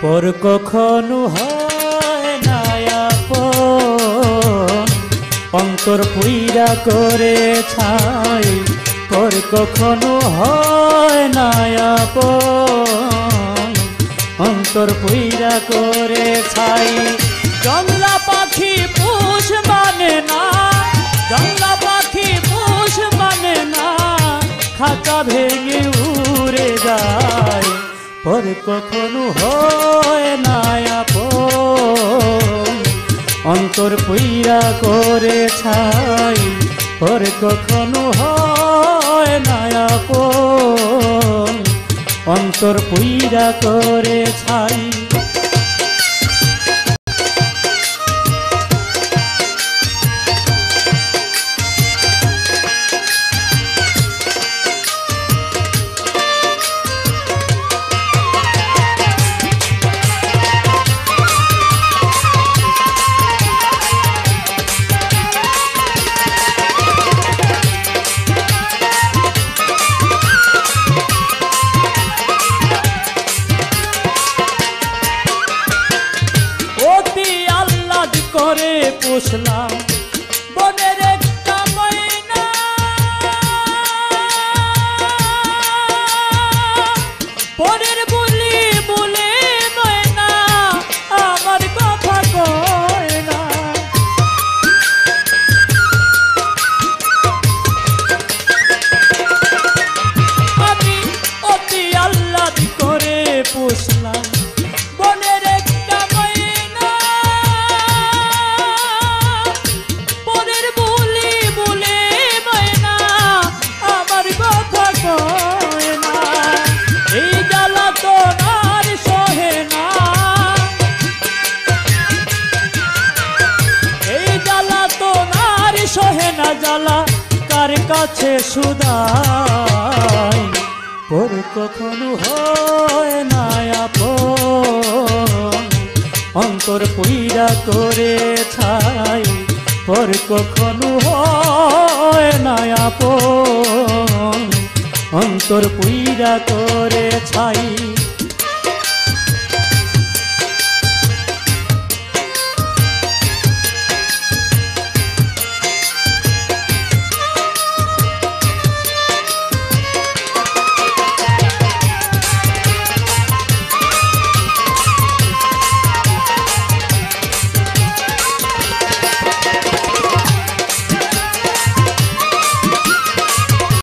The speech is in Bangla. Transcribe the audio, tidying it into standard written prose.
পর কখনো হয় না আপন, অন্তর পুইরা করে ছাই। পর কখনো হয় না আপন, অন্তর পুইরা করে ছাই। জংলা পাখি পোষ মানে না, জংলা পাখি পোষ মানে না, খাঁচা ভেঙে উড়ে যায়। পর কখনো হয় না আপন, অন্তর পুইরা করে ছাই। পর কখনো হয় না আপন, অন্তর পুইরা করে ছাই। করে পুষলাম বনের একটা ময়না, পরের বলি বলে ময়না আমার কথা কয় না। আমি অতি আহ্লাদ করে পুষলাম বনের একটা ময়না, পরের বলি বলে ময়না আমার কথা কয় না। এই জ্বালা তো আর সহে না, এই জ্বালা তো আর সহে না, জ্বালা কার কাছে সুদাই। পর কখনো হয় না আপন, অন্তর পুইরা করে ছাই। পর কখনো হয় না আপন, অন্তর পুইরা করে ছাই।